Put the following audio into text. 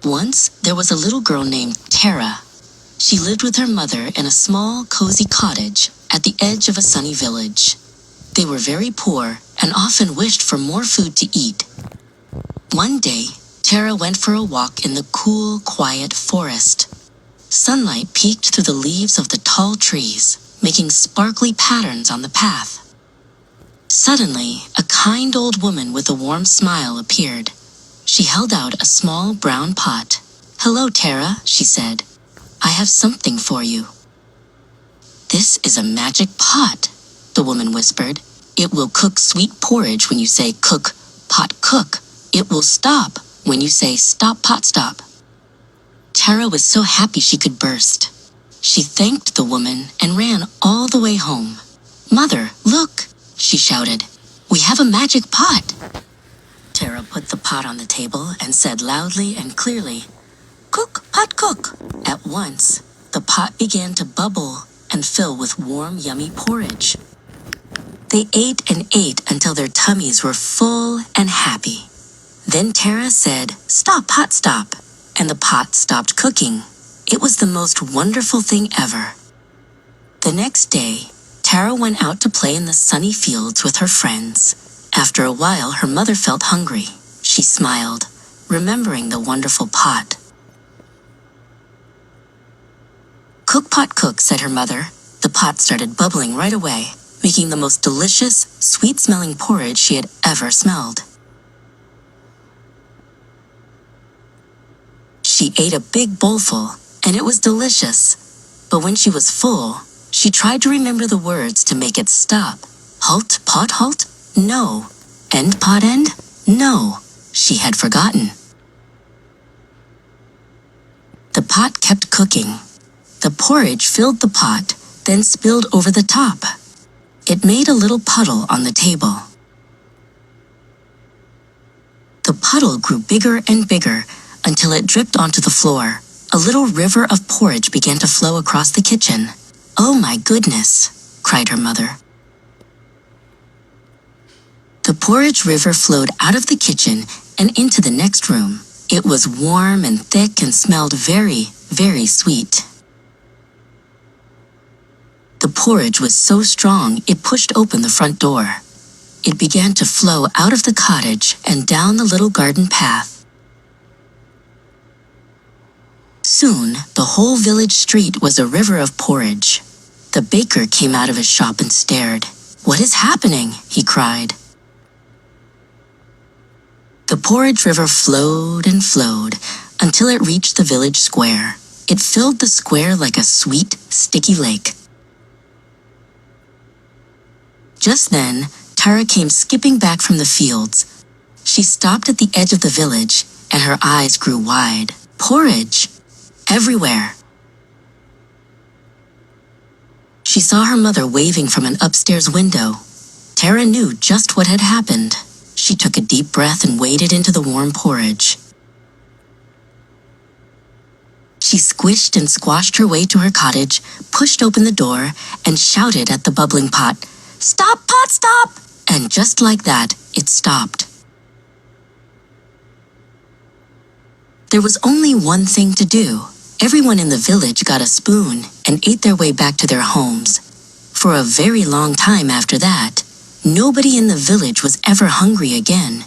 Once, there was a little girl named Tara. She lived with her mother in a small, cozy cottage at the edge of a sunny village. They were very poor and often wished for more food to eat. One day, Tara went for a walk in the cool, quiet forest. Sunlight peeked through the leaves of the tall trees, making sparkly patterns on the path. Suddenly, a kind old woman with a warm smile appeared. She held out a small brown pot. "Hello, Tara," she said. "I have something for you." "This is a magic pot," the woman whispered. "It will cook sweet porridge when you say cook, pot, cook. It will stop when you say stop, pot, stop." Tara was so happy she could burst. She thanked the woman and ran all the way home. "Mother, look," she shouted. "We have a magic pot." Tara put the pot on the table and said loudly and clearly, "Cook, pot, cook." At once, the pot began to bubble and fill with warm, yummy porridge. They ate and ate until their tummies were full and happy. Then Tara said, "Stop, pot, stop," and the pot stopped cooking. It was the most wonderful thing ever. The next day, Tara went out to play in the sunny fields with her friends. After a while, her mother felt hungry. She smiled, remembering the wonderful pot. "Cook, pot, cook," said her mother. The pot started bubbling right away, making the most delicious, sweet-smelling porridge she had ever smelled. She ate a big bowlful, and it was delicious. But when she was full, she tried to remember the words to make it stop. Halt, pot, halt? No. End, pot, end? No. She had forgotten. The pot kept cooking. The porridge filled the pot, then spilled over the top. It made a little puddle on the table. The puddle grew bigger and bigger until it dripped onto the floor. A little river of porridge began to flow across the kitchen. "Oh my goodness," cried her mother. The porridge river flowed out of the kitchen and into the next room. It was warm and thick and smelled very, very sweet. The porridge was so strong it pushed open the front door. It began to flow out of the cottage and down the little garden path. Soon, the whole village street was a river of porridge. The baker came out of his shop and stared. "What is happening?" he cried. The porridge river flowed and flowed until it reached the village square. It filled the square like a sweet, sticky lake. Just then, Tara came skipping back from the fields. She stopped at the edge of the village, and her eyes grew wide. Porridge! Everywhere! She saw her mother waving from an upstairs window. Tara knew just what had happened. She took a deep breath and waded into the warm porridge. She squished and squashed her way to her cottage, pushed open the door, and shouted at the bubbling pot, "Stop, pot, stop!" And just like that, it stopped. There was only one thing to do. Everyone in the village got a spoon and ate their way back to their homes. For a very long time after that, nobody in the village was ever hungry again.